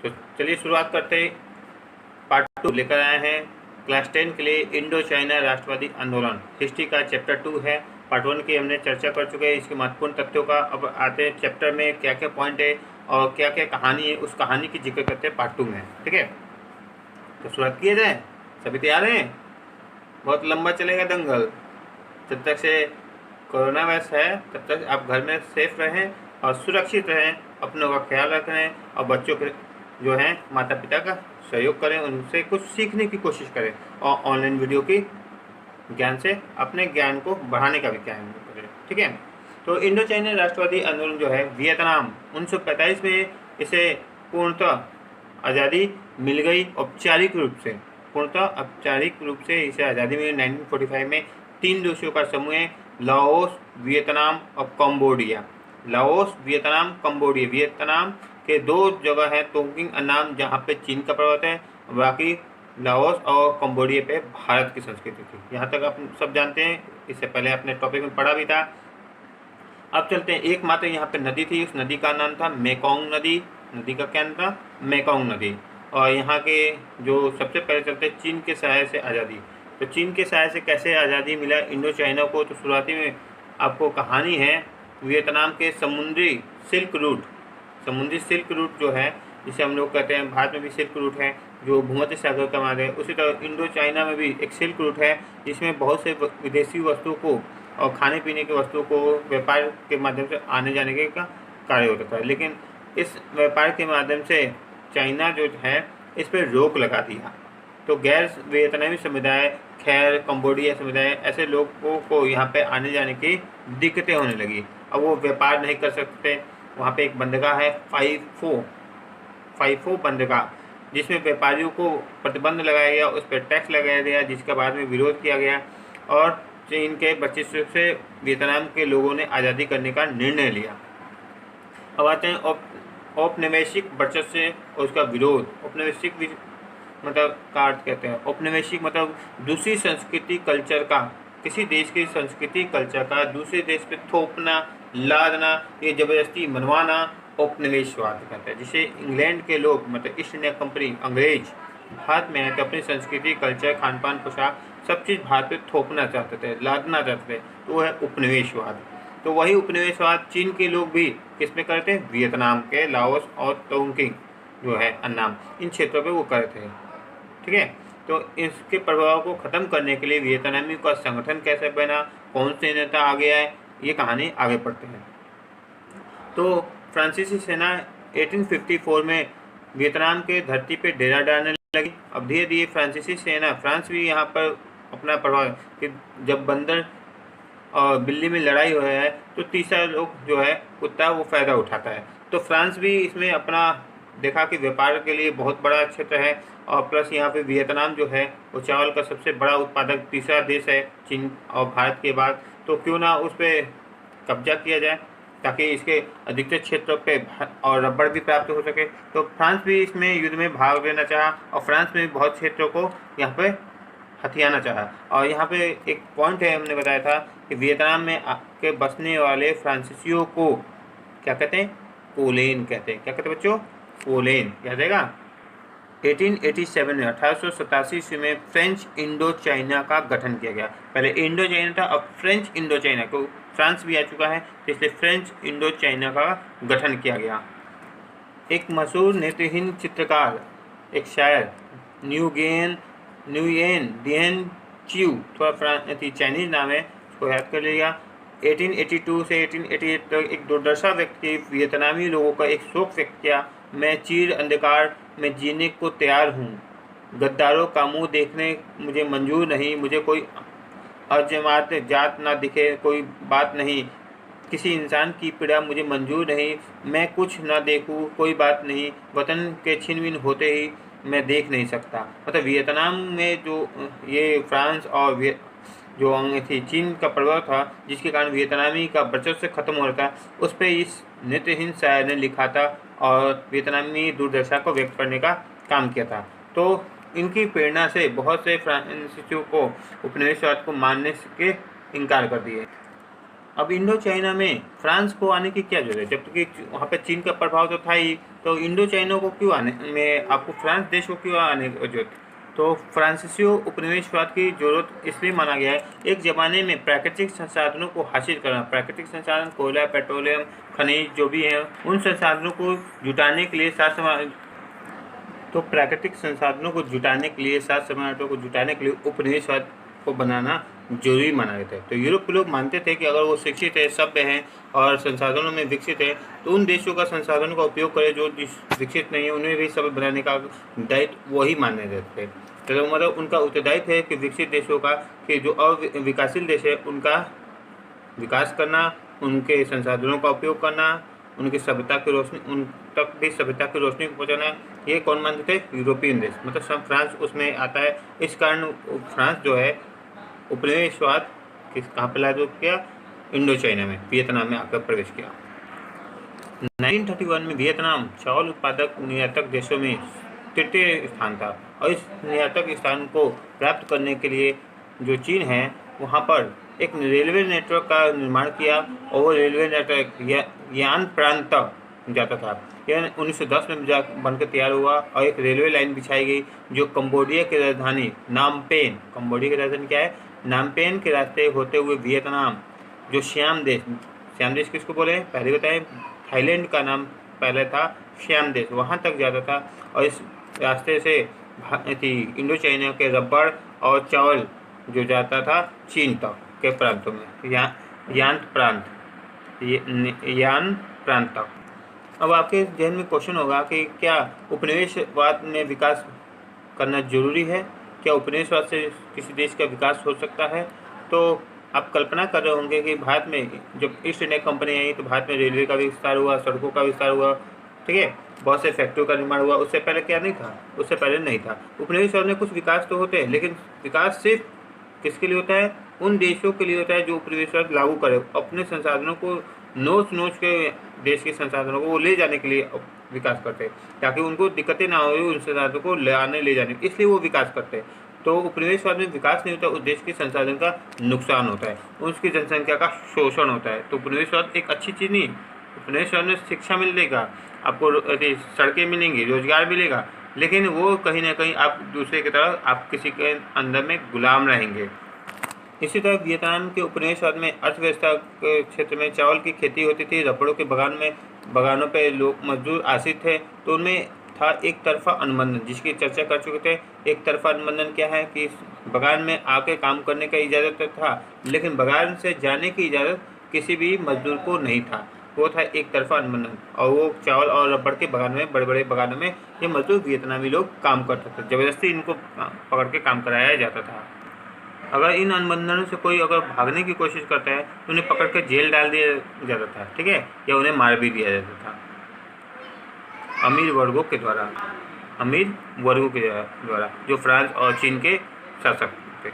तो चलिए शुरुआत करते हैं। पार्ट 2 लेकर आए हैं क्लास 10 के लिए इंडो चाइना राष्ट्रवादी आंदोलन हिस्ट्री का चैप्टर 2 है। पार्ट 1 की हमने चर्चा कर चुके हैं इसके महत्वपूर्ण तथ्यों का। अब आते हैं चैप्टर में क्या क्या पॉइंट है और क्या क्या कहानी है, उस कहानी की जिक्र करते हैं पार्ट 2 में। ठीक है, तो शुरुआत किया जाए। सभी तैयार हैं? बहुत लंबा चलेगा दंगल। जब तक से कोरोना वायरस है तब तक आप घर में सेफ रहें और सुरक्षित रहें, अपनों का ख्याल रखें और बच्चों के जो हैं माता पिता का सहयोग करें, उनसे कुछ सीखने की कोशिश करें और ऑनलाइन वीडियो की ज्ञान से अपने ज्ञान को बढ़ाने का भी ज्ञान करें। ठीक है, तो इंडो चाइना राष्ट्रवादी आंदोलन जो है वियतनाम 1945 में इसे पूर्णतः आज़ादी मिल गई। औपचारिक रूप से औपचारिक रूप से इसे आज़ादी मिली 1945 में। 3 देशों का समूह है, लाओस, वियतनाम और Cambodia. Laos, Vietnam, Cambodia. Vietnam के 2 जगह है, तोंगिंग अन्नाम जहाँ पे चीन का पर्वत है, बाकी लाओस और कंबोडिया पे भारत की संस्कृति थी। यहाँ तक आप सब जानते हैं, इससे पहले अपने टॉपिक में पढ़ा भी था। अब चलते हैं, एकमात्र यहाँ पे नदी थी, उस नदी का नाम था मेकोंग नदी। नदी का क्या नाम था? मेकोंग नदी। और यहाँ के जो सबसे पहले चलते हैं चीन के सहारे से आज़ादी। तो चीन के सहारे से कैसे आज़ादी मिला इंडो चाइना को? तो शुरुआती में आपको कहानी है वियतनाम के समुद्री सिल्क रूट जो है, जिसे हम लोग कहते हैं, भारत में भी सिल्क रूट है जो भूमध्य सागर का मार्ग है, उसी तरह इंडो चाइना में भी एक सिल्क रूट है जिसमें बहुत से विदेशी वस्तुओं को और खाने पीने की वस्तुओं को व्यापार के माध्यम से आने जाने के का कार्य होता था। लेकिन इस व्यापार के माध्यम से चाइना जो है इस पर रोक लगा दिया। तो गैर वियतनामी समुदाय, खैर कंबोडिया समुदाय, ऐसे लोगों को यहाँ पे आने जाने की दिक्कतें होने लगी। अब वो व्यापार नहीं कर सकते। वहाँ पे एक बंदरगाह है फाइफो बंदरगाह, जिसमें व्यापारियों को प्रतिबंध लगाया गया, उस पर टैक्स लगाया गया, जिसका बाद में विरोध किया गया और चीन के 25 से वियतनाम के लोगों ने आज़ादी करने का निर्णय लिया। अब आते हैं औपनिवेशिक वर्चस्व और उसका विरोध। औपनिवेशिक मतलब का अर्थ कहते हैं, औपनिवेशिक मतलब दूसरी संस्कृति कल्चर का, किसी देश की संस्कृति कल्चर का दूसरे देश पे थोपना, लादना, ये जबरदस्ती मनवाना औपनिवेशवाद कहते हैं। जिसे इंग्लैंड के लोग मतलब ईस्ट इंडिया कंपनी, अंग्रेज भारत में है तो अपनी संस्कृति कल्चर, खान पान, पोशाक सब चीज़ भारत पे थोपना चाहते थे, लादना चाहते थे, तो वो है उपनिवेशवाद। तो वही उपनिवेशवाद चीन के लोग भी किस में करते हैं? वियतनाम के लाओस और तोंगिंग जो है अन्नाम, इन क्षेत्रों पे वो करते हैं। ठीक है, तो इसके प्रभाव को ख़त्म करने के लिए वियतनामी का संगठन कैसे बना, कौन से नेता आगे आए, ये कहानी आगे पढ़ते हैं। तो फ्रांसीसी सेना 1854 में वियतनाम के धरती पे डेरा डालने लगी। अब धीरे धीरे फ्रांसीसी सेना, फ्रांस भी यहाँ पर अपना प्रभाव, कि जब बंदर और बिल्ली में लड़ाई हो है तो तीसरा लोग जो है कुत्ता वो फ़ायदा उठाता है। तो फ्रांस भी इसमें अपना देखा कि व्यापार के लिए बहुत बड़ा क्षेत्र है और प्लस यहाँ पे वियतनाम जो है वो चावल का सबसे बड़ा उत्पादक तीसरा देश है चीन और भारत के बाद, तो क्यों ना उस पर कब्जा किया जाए ताकि इसके अधिकतर क्षेत्रों पे और रबड़ भी प्राप्त हो सके। तो फ्रांस भी इसमें युद्ध में भाग लेना चाहा और फ्रांस में भी बहुत क्षेत्रों को यहाँ पे हथियाना चाहा। और यहाँ पे एक पॉइंट है, हमने बताया था कि वियतनाम में के बसने वाले फ्रांसीसियों को क्या कहते हैं? कोलेन कहते हैं। क्या कहते हैं बच्चों? कोलेन। याद रहेगा। 1887 में 1887 ईस्वी में फ्रेंच इंडो चाइना का गठन किया गया। पहले इंडो चाइना था, अब फ्रेंच इंडो चाइना, को फ्रांस भी आ चुका है तो इसलिए फ्रेंच इंडो चाइना का गठन किया गया। एक मशहूर नेत्रहीन चित्रकार, एक शायर न्यूयेन डिएन च्यू, थोड़ा चाइनीज नाम है, उसको याद कर लीजिएगा। 1882 से 1888 तक एक दुर्दशा व्यक्त की, वियतनामी लोगों का एक शोक व्यक्त किया। मैं चीर अंधकार में जीने को तैयार हूँ, गद्दारों का मुंह देखने मुझे मंजूर नहीं, मुझे कोई अजमात जात ना दिखे, कोई बात नहीं, किसी इंसान की पीड़ा मुझे मंजूर नहीं, मैं कुछ ना देखूँ, कोई बात नहीं, वतन के छिन-भिन होते ही मैं देख नहीं सकता। मतलब वियतनाम में जो ये फ्रांस और जो अंग थी चीन का प्रभाव था, जिसके कारण वियतनामी का वर्चस्व खत्म हो रहा था, उस पर इस नेत्रहीन शायर ने लिखा था और वियतनामी दुर्दशा को व्यक्त करने का काम किया था। तो इनकी प्रेरणा से बहुत से फ्रांसीसियों को उपनिवेशवाद को मानने के इनकार कर दिए। अब इंडो चाइना में फ्रांस को आने की क्या जरूरत है, जबकि वहाँ पे चीन का प्रभाव तो था ही, तो इंडो चाइना को क्यों आने में, आपको फ्रांस देश को क्यों आने की जरूरत। तो फ्रांसीसी उपनिवेशवाद की जरूरत इसलिए माना गया है, एक ज़माने में प्राकृतिक संसाधनों को हासिल करना, प्राकृतिक संसाधन कोयला, पेट्रोलियम, खनिज जो भी हैं, उन संसाधनों को जुटाने के लिए तो प्राकृतिक संसाधनों को जुटाने के लिए, सात सम्राटों को जुटाने के लिए उपनिवेशवाद को बनाना जरूरी माना गया था। तो यूरोप के लोग मानते थे कि अगर वो शिक्षित है, सभ्य हैं और संसाधनों में विकसित है, तो उन देशों का संसाधनों का उपयोग करें जो विकसित नहीं है, उन्हें भी सभ्य बनाने का दायित्व वही माने जाते थे। तो मतलब उनका उत्तरदायित्व है कि विकसित देशों का, कि जो अविकासशील देश है उनका विकास करना, उनके संसाधनों का उपयोग करना, उनकी सभ्यता की रोशनी, उन तक भी सभ्यता की रोशनी को पहुँचाना। ये कौन मानते थे? यूरोपियन देश, मतलब सब फ्रांस उसमें आता है। इस कारण फ्रांस जो है उपनिवेशवाद कहाँ पर लागू किया? इंडो चाइना में, वियतनाम में आकर प्रवेश किया। 1931 में वियतनाम चावल उत्पादक निर्यातक देशों में तृतीय स्थान था, और इस निर्यातक स्थान को प्राप्त करने के लिए जो चीन है वहाँ पर एक रेलवे नेटवर्क का निर्माण किया, और वो रेलवे नेटवर्क यान प्रांत तक जाता था। यह 1910 में बनकर तैयार हुआ, और एक रेलवे लाइन बिछाई गई जो कंबोडिया की राजधानी नामपेन, कंबोडिया की राजधानी क्या है? नामपेन के रास्ते होते हुए वियतनाम, जो श्याम देश किसको बोले पहले बताएं, थाईलैंड का नाम पहले था श्याम देश, वहाँ तक जाता था। और इस रास्ते से इंडो चाइना के रबड़ और चावल जो जाता था चीन तक के प्रांतों में, यान प्रांत तक। अब आपके जहन में क्वेश्चन होगा कि क्या उपनिवेशवाद में विकास करना जरूरी है? क्या उपनिवेशवाद से किसी देश का विकास हो सकता है? तो आप कल्पना कर रहे होंगे कि भारत में जब ईस्ट इंडिया कंपनी आई तो भारत में रेलवे का विस्तार हुआ, सड़कों का विस्तार हुआ, ठीक है, बहुत से फैक्ट्रियों का निर्माण हुआ। उससे पहले क्या नहीं था? उससे पहले नहीं था। उपनिवेशवाद में कुछ विकास तो होते हैं, लेकिन विकास सिर्फ किसके लिए होता है? उन देशों के लिए होता है जो उपनिवेशवाद लागू करे, अपने संसाधनों को नोच के देश के संसाधनों को वो ले जाने के लिए विकास करते हैं, ताकि उनको दिक्कतें ना हो उन संसाधनों को ले जाने, इसलिए वो विकास करते हैं। तो उपनिवेशवाद में विकास नहीं होता, उस देश के संसाधन का नुकसान होता है, उसकी जनसंख्या का शोषण होता है। तो उपनिवेशवाद एक अच्छी चीज़ नहीं। उपनिवेशवाद में शिक्षा मिलेगा, आपको सड़कें मिलेंगी, रोजगार मिलेगा, लेकिन वो कहीं ना कहीं आप दूसरे की तरह आप किसी के अंदर में गुलाम रहेंगे। इसी तरह वियतनाम के उपनिवेशवाद में अर्थव्यवस्था के क्षेत्र में चावल की खेती होती थी, रबड़ों के बगानों पे लोग मजदूर आश्रित थे। तो उनमें था एक तरफा अनुबंधन, जिसकी चर्चा कर चुके थे। एक तरफा अनुबंधन क्या है कि बगान में आके काम करने का इजाज़त था, लेकिन बगान से जाने की इजाज़त किसी भी मजदूर को नहीं था। वो था एक तरफा अनुबंधन, और वो चावल और रबड़ के बगान में, बड़े बड़े बगानों में ये मजदूर वियतनामी लोग काम करते थे। ज़बरदस्ती इनको पकड़ के काम कराया जाता था। अगर इन अनुबंधनों से कोई अगर भागने की कोशिश करता है तो उन्हें पकड़ कर जेल डाल दिया जाता था, ठीक है, या उन्हें मार भी दिया जाता था अमीर वर्गों के द्वारा जो फ्रांस और चीन के शासक थे।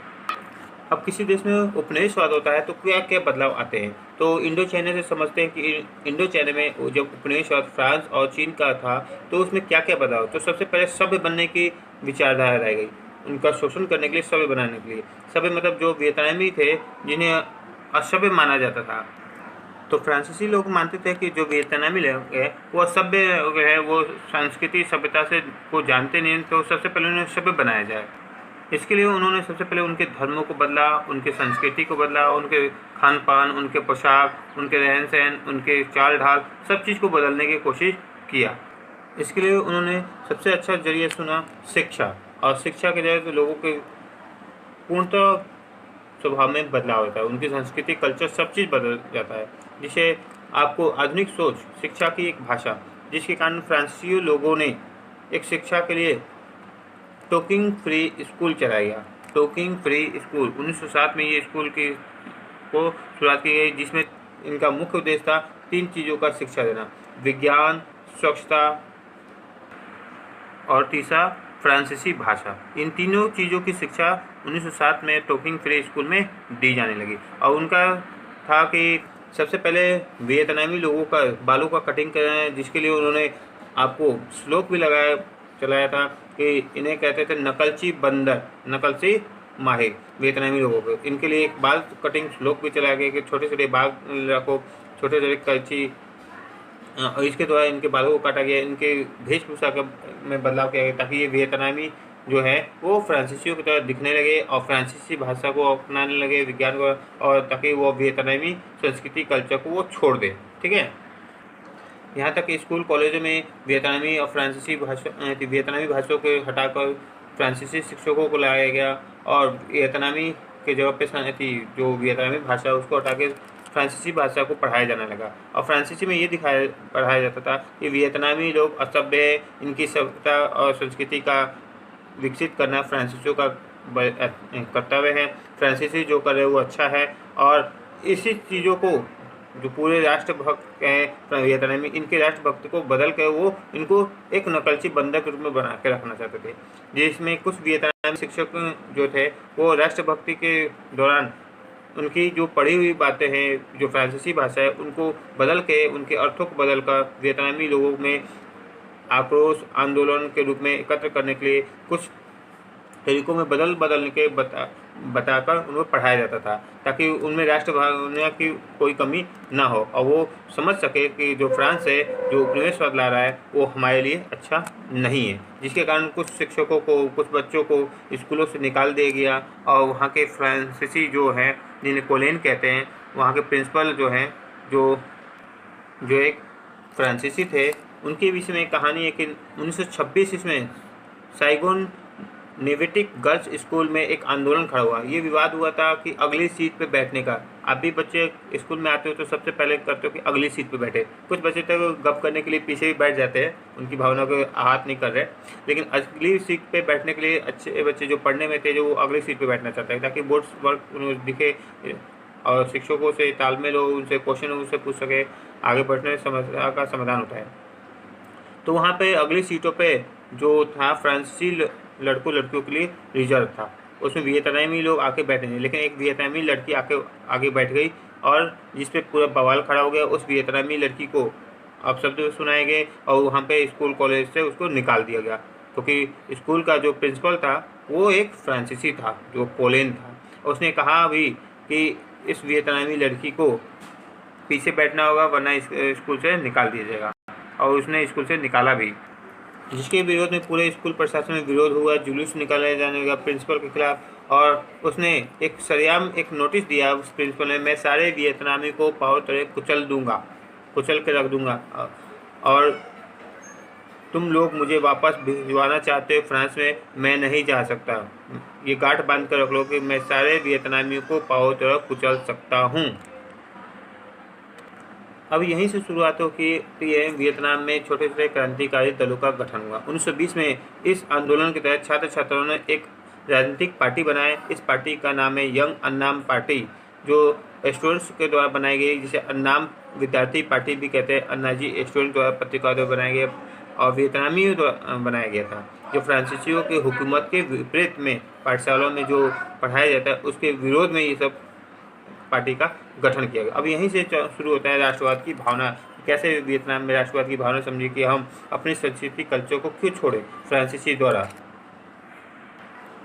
अब किसी देश में उपनिवेशवाद होता है तो क्या क्या बदलाव आते हैं? तो इंडो चाइना से समझते हैं कि इंडो चाइना में जब उपनिवेशवाद फ्रांस और चीन का था तो उसमें क्या क्या बदलाव? तो सबसे पहले सभ्य बनने की विचारधारा लाई गई, उनका शोषण करने के लिए, सभ्य बनाने के लिए। सभ्य मतलब जो वियतनामी थे जिन्हें असभ्य माना जाता था, तो फ्रांसीसी लोग मानते थे कि जो वियतनामी लोग है वो असभ्य है, वो संस्कृति सभ्यता से को जानते नहीं, तो सबसे पहले उन्हें सभ्य बनाया जाए। इसके लिए उन्होंने सबसे पहले उनके धर्मों को बदला, उनके संस्कृति को बदला, उनके खान पान, उनके पोशाक, उनके रहन सहन, उनके चाल ढाल, सब चीज़ को बदलने की कोशिश किया। इसके लिए उन्होंने सबसे अच्छा जरिया सुना शिक्षा, और शिक्षा के जरिए तो लोगों के पूर्णतः स्वभाव में बदलाव होता है, उनकी संस्कृति, कल्चर, सब चीज़ बदल जाता है, जिसे आपको आधुनिक सोच, शिक्षा की एक भाषा, जिसके कारण फ्रांसीसी लोगों ने एक शिक्षा के लिए टोकिंग फ्री स्कूल चलाया। टोकिंग फ्री स्कूल 1907 में ये स्कूल को शुरुआत की गई, जिसमें इनका मुख्य उद्देश्य था 3 चीज़ों का शिक्षा देना: विज्ञान, स्वच्छता और तीसरा फ्रांसीसी भाषा। इन तीनों चीज़ों की शिक्षा 1907 में टोकिंग फ्री स्कूल में दी जाने लगी। और उनका था कि सबसे पहले वियतनामी लोगों का बालों का कटिंग करना है, जिसके लिए उन्होंने आपको श्लोक भी चलाया था कि इन्हें कहते थे नकलची माहिर वियतनामी लोगों को। इनके लिए एक बाल कटिंग स्लोक भी चलाया गया कि छोटे छोटे बाल रखो, छोटे छोटे कैंची, और इसके द्वारा इनके बालों को काटा गया। इनके वेशभूषा में बदलाव किया गया ताकि ये वियतनामी जो है वो फ्रांसीसियों की तरह दिखने लगे और फ्रांसीसी भाषा को अपनाने लगे, विज्ञान को, और ताकि वो वियतनामी संस्कृति कल्चर को वो छोड़ दे। ठीक है, यहाँ तक स्कूल कॉलेजों में वियतनामी और वियतनामी भाषाओं को हटाकर फ्रांसीसी शिक्षकों को लाया गया और वियतनामी के जगह पे जो वियतनामी भाषा है उसको हटा के फ्रांसीसी भाषा को पढ़ाया जाने लगा। और फ्रांसीसी में ये पढ़ाया जाता था कि वियतनामी लोग असभ्य है, इनकी सभ्यता और संस्कृति का विकसित करना फ्रांसीसियों का कर्तव्य है, फ्रांसीसी जो करे वो अच्छा है। और इसी चीज़ों को जो पूरे राष्ट्रभक्त हैं वियतनामी, इनके राष्ट्रभक्त को बदल कर वो इनको एक नकलची बंदर के रूप में बना के रखना चाहते थे, जिसमें कुछ वियतनामी शिक्षक जो थे वो राष्ट्रभक्ति के दौरान उनकी जो पढ़ी हुई बातें हैं जो फ्रांसीसी भाषा है उनको बदल के, उनके अर्थों को बदल कर वियतनामी लोगों में आक्रोश आंदोलन के रूप में एकत्र करने के लिए कुछ तरीकों में बदल के बताकर उनको पढ़ाया जाता था ताकि उनमें राष्ट्र भावना की कोई कमी ना हो और वो समझ सके कि जो फ्रांस है जो उपनिवेशवाद ला रहा है वो हमारे लिए अच्छा नहीं है। जिसके कारण कुछ शिक्षकों को, कुछ बच्चों को स्कूलों से निकाल दिया गया और वहाँ के फ्रांसीसी जो हैं जिन्हें कोलेन कहते हैं, वहाँ के प्रिंसिपल जो हैं जो एक फ्रांसीसी थे, उनके विषय में कहानी है कि 1926 में साइगोन नेवेटिक गर्ल्स स्कूल में एक आंदोलन खड़ा हुआ। ये विवाद हुआ था कि अगली सीट पे बैठने का। आप भी बच्चे स्कूल में आते हो तो सबसे पहले करते हो कि अगली सीट पे बैठे। कुछ बच्चे तो गप करने के लिए पीछे भी बैठ जाते हैं, उनकी भावना को आहत नहीं कर रहे, लेकिन अगली सीट पे बैठने के लिए अच्छे बच्चे जो पढ़ने में थे जो वो अगली सीट पर बैठना चाहते हैं ताकि बोर्ड वर्क दिखे और शिक्षकों से तालमेल हो, उनसे क्वेश्चन उनसे पूछ सके, आगे बढ़ने समस्या का समाधान होता है। तो वहाँ पे अगली सीटों पे जो था फ्रांसीसी लड़कों लड़कियों के लिए रिजर्व था, उसमें वियतनामी लोग आके बैठे नहीं, लेकिन एक वियतनामी लड़की आगे बैठ गई और जिस पे पूरा बवाल खड़ा हो गया। उस वियतनामी लड़की को अपशब्द सुनाए गए और वहाँ पे स्कूल कॉलेज से उसको निकाल दिया गया क्योंकि स्कूल का जो प्रिंसिपल था वो एक फ्रांसीसी था जो कोलेन था। उसने कहा भी कि इस वियतनामी लड़की को पीछे बैठना होगा वरना स्कूल से निकाल दिया जाएगा, और उसने स्कूल से निकाला भी, जिसके विरोध में पूरे स्कूल प्रशासन में विरोध हुआ, जुलूस निकाला जाने लगा प्रिंसिपल के खिलाफ। और उसने एक सरेआम एक नोटिस दिया उस प्रिंसिपल ने, मैं सारे वियतनामी को पाव तरह कुचल के रख दूंगा और तुम लोग मुझे वापस भिजवाना चाहते हो फ्रांस में, मैं नहीं जा सकता। ये गांठ बांध कर रख लो कि मैं सारे वियतनामियों को पाव तरह कुचल सकता हूँ। अब यहीं से शुरुआत हो कि वियतनाम में छोटे छोटे क्रांतिकारी दलों का गठन हुआ। 1920 में इस आंदोलन के तहत छात्र छात्राओं ने एक राजनीतिक पार्टी बनाई। इस पार्टी का नाम है यंग अन्नाम पार्टी, जो स्टूडेंट्स के द्वारा बनाई गई, जिसे अन्नाम विद्यार्थी पार्टी भी कहते हैं। अन्नाजी स्टूडेंट द्वारा पत्रिका द्वारा बनाया गया और वियतनामियों द्वारा बनाया गया था, जो फ्रांसीसियों की हुकूमत के विपरीत में पाठशालाओं में जो पढ़ाया जाता है उसके विरोध में ये सब पार्टी का गठन किया गया। अब यहीं से शुरू होता है राष्ट्रवाद की भावना। कैसे वियतनाम में राष्ट्रवाद की भावना समझी कि हम अपनी संस्कृति कल्चर को क्यों छोड़े फ्रांसीसी द्वारा।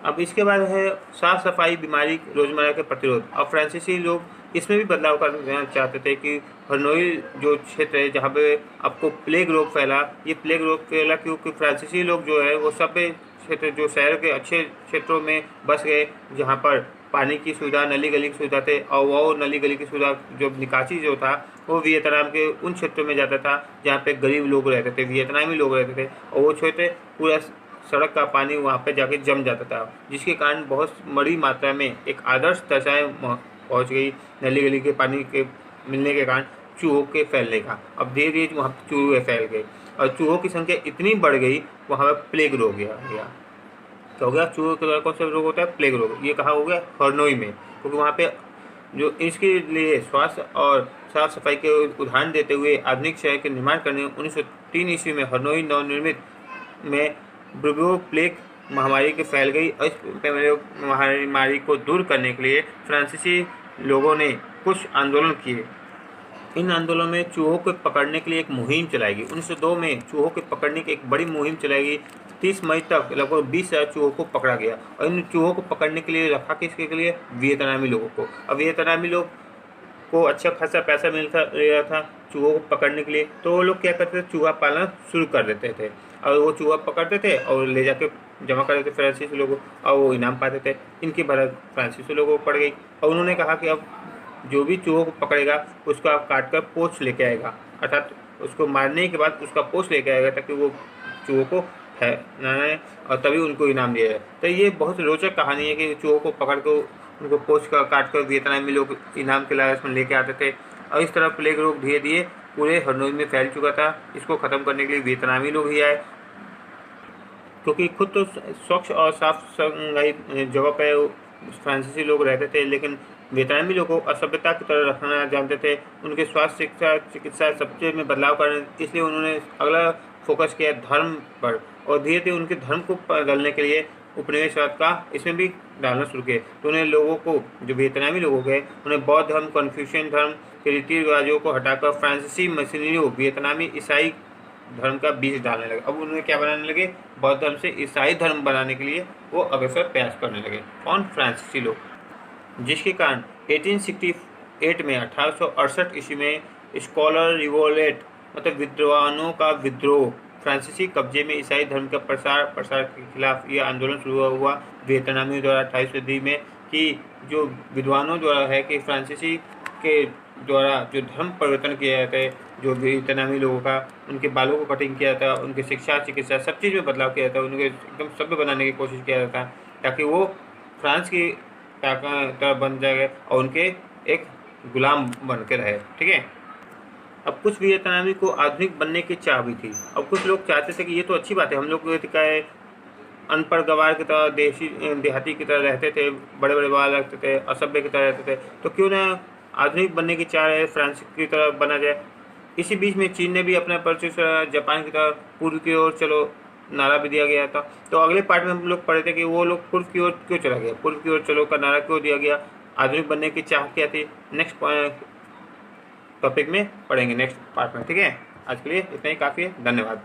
अब इसके बाद है साफ सफाई, बीमारी, रोजमर्रा के प्रतिरोध। अब फ्रांसीसी लोग इसमें भी बदलाव करना चाहते थे कि हनोई जो क्षेत्र है जहाँ पे आपको प्लेग रोग फैला, ये प्लेग रोग फैला क्योंकि फ्रांसीसी लोग जो है वो सब क्षेत्र जो शहर के अच्छे क्षेत्रों में बस गए जहाँ पर पानी की सुविधा, नली गली की सुविधा थे, और वो नली गली की सुविधा जो निकासी जो था वो वियतनाम के उन क्षेत्रों में जाता था जहाँ पे गरीब लोग रहते थे, वियतनामी लोग रहते थे, और वो क्षेत्र पूरा सड़क का पानी वहाँ पे जाके जम जाता था, जिसके कारण बहुत बड़ी मात्रा में एक आदर्श दशाएँ पहुँच गई नली गली के पानी के मिलने के कारण चूहों के फैलने का। अब धीरे धीरे वहाँ पर चूहे फैल गए और चूहों की संख्या इतनी बढ़ गई वहाँ पर प्लेग रोग गया। क्या हो गया? चूहों के द्वारा कौन सा रोग होता है? प्लेग रोग। ये कहाँ हो गया? हनोई में, क्योंकि वहाँ पे जो इसके लिए स्वास्थ्य और साफ सफाई के उदाहरण देते हुए आधुनिक शहर के निर्माण करने 1903 ईस्वी में हनोई नवनिर्मित में ब्रूबो प्लेग महामारी के फैल गई। और इस महामारी को दूर करने के लिए फ्रांसीसी लोगों ने कुछ आंदोलन किए। इन आंदोलनों में चूहों को पकड़ने के लिए एक मुहिम चलाई गई। 1902 में चूहों को पकड़ने की एक बड़ी मुहिम चलाई गई 30 मई तक लगभग 20,000 चूहों को पकड़ा गया और इन चूहों को पकड़ने के लिए रखा किसके लिए? वियतनामी लोगों को। अब वियतनामी लोग को अच्छा खासा पैसा मिलता रहा था चूहों को पकड़ने के लिए, तो वो लोग क्या करते थे? चूहा पालना शुरू कर देते थे और वो चूहा पकड़ते थे और ले जाके जमा कर देते फ्रांसीसी लोगों और वो इनाम पाते थे। इनकी भरत फ्रांसीसी लोगों को पड़ गई और उन्होंने कहा कि अब जो भी चूहों को पकड़ेगा उसको आप काट कर पोंछ लेके आएगा, अर्थात उसको मारने के बाद उसका पोंछ लेके आएगा ताकि वो चूहों को है और तभी उनको इनाम दिया जाए। तो ये बहुत रोचक कहानी है कि चूहों को पकड़ कर उनको पोंछ कर काट कर वियतनामी लोग इनाम के लालच में लेके आते थे और इस तरह प्लेग रोग धीरे धीरे पूरे हनोई में फैल चुका था। इसको ख़त्म करने के लिए वियतनामी लोग ही आए, क्योंकि खुद तो स्वच्छ और साफ सफाई जगह पर फ्रांसीसी लोग रहते थे, लेकिन वियतनामी लोगों को असभ्यता की तरह रखना जानते थे। उनके स्वास्थ्य शिक्षा चिकित्सा सबसे में बदलाव करने, इसलिए उन्होंने अगला फोकस किया धर्म पर और धीरे धीरे उनके धर्म को बदलने के लिए उपनिवेशवाद का इसमें भी डालना शुरू किए। तो उन्हें लोगों को, जो वियतनामी लोग गए, उन्हें बौद्ध धर्म, कन्फ्यूशियन धर्म के रीति रिवाजों को हटाकर फ्रांसीसी मिशनरियों वियतनामी ईसाई धर्म का बीज डालने लगे। अब उन्हें क्या बनाने लगे? बौद्ध धर्म से ईसाई धर्म बनाने के लिए वो अग्रसर प्रयास करने लगे। कौन? फ्रांसीसी लोग, जिसके कारण 1868 में 1868 ईस्वी में स्कॉलर रिवोल्ट मतलब विद्वानों का विद्रोह, फ्रांसीसी कब्जे में ईसाई धर्म का प्रसार के खिलाफ यह आंदोलन शुरू हुआ वियतनामियों द्वारा 28वीं सदी में, कि जो विद्वानों द्वारा है कि फ्रांसीसी के द्वारा जो धर्म परिवर्तन किया जाता है, जो वियतनामी लोगों का, उनके बालों को कटिंग किया जाता है, उनकी शिक्षा चिकित्सा सब चीज़ में बदलाव किया जाता है, उनके एकदम सभ्य बनाने की कोशिश किया जाता है ताकि वो फ्रांस की तरह बन जाए और उनके एक गुलाम बन के रहे। ठीक है। अब कुछ वियतनामी को आधुनिक बनने की चाह भी थी। अब कुछ लोग चाहते थे कि ये तो अच्छी बात है, हम लोग क्या है अनपढ़ गवार की तरह देहाती की तरह रहते थे, बड़े बड़े बाल रखते थे, असभ्य की तरह रहते थे, तो क्यों ना आधुनिक बनने की चाह है, फ्रांस की तरह बना जाए। इसी बीच में चीन ने भी अपना परिचय जापान की तरह पूर्व की ओर चलो नारा भी दिया गया था। तो अगले पार्ट में हम लोग पढ़े थे कि वो लोग पूर्व की ओर क्यों चला गया, पूर्व की ओर चलो का नारा क्यों दिया गया, आधुनिक बनने की चाह क्या थी। नेक्स्ट टॉपिक में पढ़ेंगे, नेक्स्ट पार्ट में। ठीक है, आज के लिए इतना ही काफ़ी है। धन्यवाद।